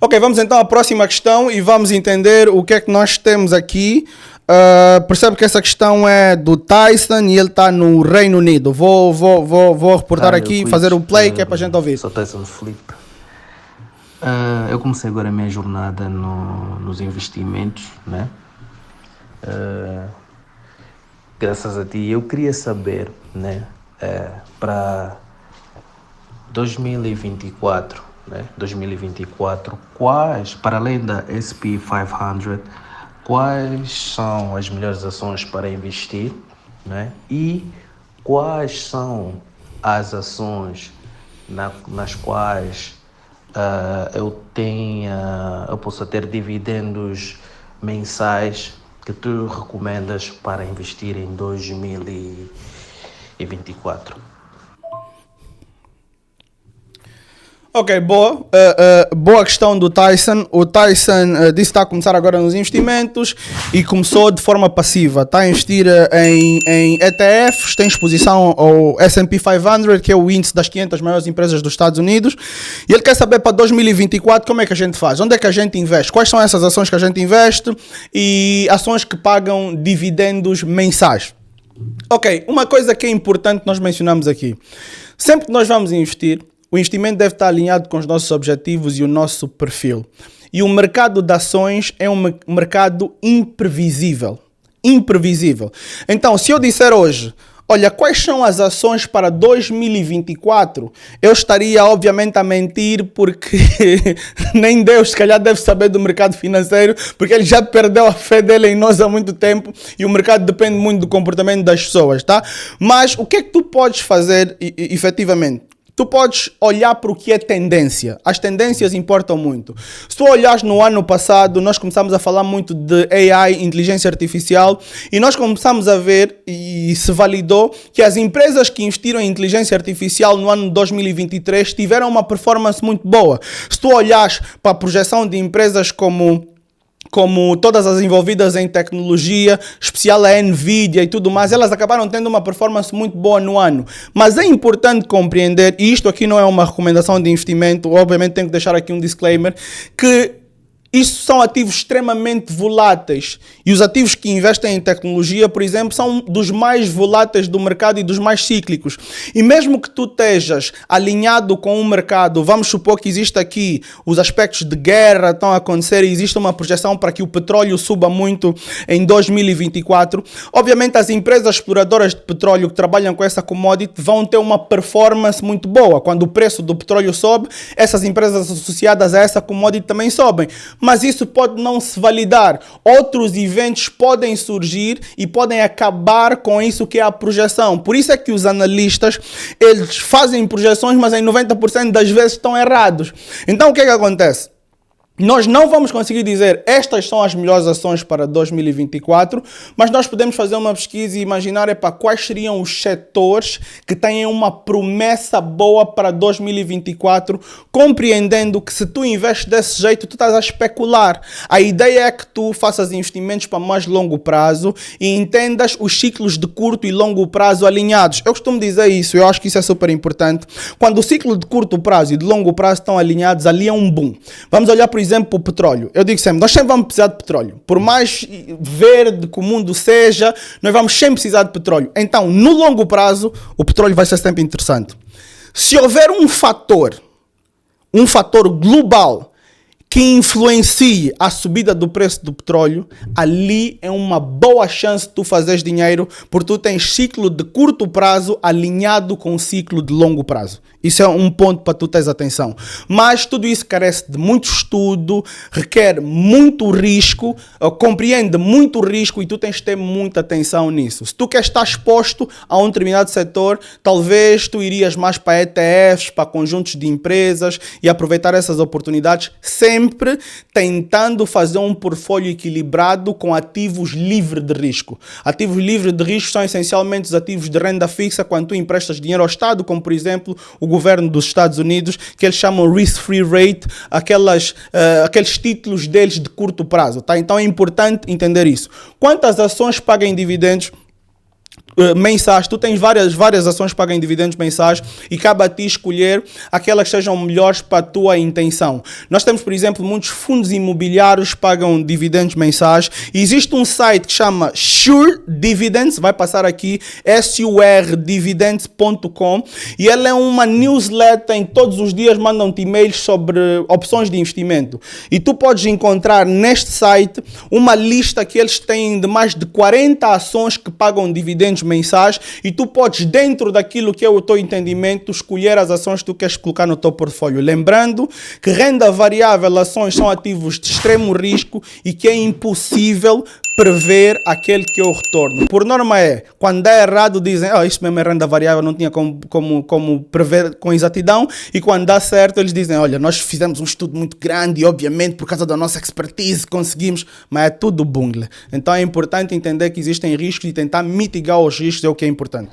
Ok, vamos então à próxima questão e vamos entender o que é que nós temos aqui. Percebe que essa questão é do Tyson e ele está no Reino Unido. Vou reportar aqui, fazer o play que é para a gente ouvir. Sou Tyson Felipe. Eu comecei agora a minha jornada nos investimentos, né? Graças a ti. Eu queria saber, né? Para 2024, né? 2024, quais, para além da SP 500, quais são as melhores ações para investir, né? E quais são as ações nas quais eu possa ter dividendos mensais que tu recomendas para investir em 2024? Ok, boa. Boa questão do Tyson. O Tyson disse que está a começar agora nos investimentos e começou de forma passiva. Está a investir em ETFs, tem exposição ao S&P 500, que é o índice das 500 maiores empresas dos Estados Unidos. E ele quer saber para 2024 como é que a gente faz, onde é que a gente investe, quais são essas ações que a gente investe e ações que pagam dividendos mensais. Ok, uma coisa que é importante nós mencionamos aqui. Sempre que nós vamos investir, o investimento deve estar alinhado com os nossos objetivos e o nosso perfil. E o mercado de ações é um mercado imprevisível. Imprevisível. Então, se eu disser hoje, olha, quais são as ações para 2024? Eu estaria, obviamente, a mentir, porque nem Deus, se calhar, deve saber do mercado financeiro, porque ele já perdeu a fé dele em nós há muito tempo e o mercado depende muito do comportamento das pessoas, tá? Mas o que é que tu podes fazer, efetivamente? Tu podes olhar para o que é tendência. As tendências importam muito. Se tu olhares no ano passado, nós começamos a falar muito de AI, inteligência artificial, e nós começamos a ver, e se validou, que as empresas que investiram em inteligência artificial no ano de 2023 tiveram uma performance muito boa. Se tu olhares para a projeção de empresas como todas as envolvidas em tecnologia, especial a Nvidia e tudo mais, elas acabaram tendo uma performance muito boa no ano. Mas é importante compreender, e isto aqui não é uma recomendação de investimento, obviamente tenho que deixar aqui um disclaimer, que isso são ativos extremamente voláteis e os ativos que investem em tecnologia, por exemplo, são dos mais voláteis do mercado e dos mais cíclicos. E mesmo que tu estejas alinhado com o mercado, vamos supor que existe aqui os aspectos de guerra estão a acontecer e existe uma projeção para que o petróleo suba muito em 2024. Obviamente as empresas exploradoras de petróleo que trabalham com essa commodity vão ter uma performance muito boa. Quando o preço do petróleo sobe, essas empresas associadas a essa commodity também sobem. Mas isso pode não se validar. Outros eventos podem surgir e podem acabar com isso que é a projeção. Por isso é que os analistas, eles fazem projeções, mas em 90% das vezes estão errados. Então o que é que acontece? Nós não vamos conseguir dizer estas são as melhores ações para 2024, mas nós podemos fazer uma pesquisa e imaginar quais seriam os setores que têm uma promessa boa para 2024, compreendendo que se tu investes desse jeito, tu estás a especular. A ideia é que tu faças investimentos para mais longo prazo e entendas os ciclos de curto e longo prazo alinhados. Eu costumo dizer isso, eu acho que isso é super importante. Quando o ciclo de curto prazo e de longo prazo estão alinhados, ali é um boom. Vamos olhar, por exemplo, o petróleo. Eu digo sempre, nós sempre vamos precisar de petróleo. Por mais verde que o mundo seja, nós vamos sempre precisar de petróleo. Então, no longo prazo, o petróleo vai ser sempre interessante. Se houver um fator global que influencie a subida do preço do petróleo, ali é uma boa chance de tu fazeres dinheiro, porque tu tens ciclo de curto prazo alinhado com o ciclo de longo prazo. Isso é um ponto para tu teres atenção. Mas tudo isso carece de muito estudo, requer muito risco, compreende muito risco e tu tens de ter muita atenção nisso. Se tu queres estar exposto a um determinado setor, talvez tu irias mais para ETFs, para conjuntos de empresas e aproveitar essas oportunidades, sempre tentando fazer um portfólio equilibrado com ativos livres de risco. Ativos livres de risco são essencialmente os ativos de renda fixa quando tu emprestas dinheiro ao Estado, como por exemplo o governo dos Estados Unidos, que eles chamam risk-free rate, aqueles títulos deles de curto prazo, tá? Então é importante entender isso. Quantas ações pagam dividendos? mensais, tu tens várias ações que pagam em dividendos mensais e cabe a ti escolher aquelas que sejam melhores para a tua intenção. Nós temos, por exemplo, muitos fundos imobiliários que pagam dividendos mensais e existe um site que chama Sure Dividends, vai passar aqui, surdividends.com, e ela é uma newsletter, em todos os dias mandam-te e-mails sobre opções de investimento. E tu podes encontrar neste site uma lista que eles têm de mais de 40 ações que pagam dividendos mensais e tu podes, dentro daquilo que é o teu entendimento, escolher as ações que tu queres colocar no teu portfólio. Lembrando que renda variável, ações são ativos de extremo risco e que é impossível prever aquele que é o retorno. Por norma quando dá errado dizem, isso mesmo é renda variável, não tinha como prever com exatidão, e quando dá certo eles dizem, olha, nós fizemos um estudo muito grande e obviamente por causa da nossa expertise conseguimos, mas é tudo bungle. Então é importante entender que existem riscos e tentar mitigar os riscos é o que é importante.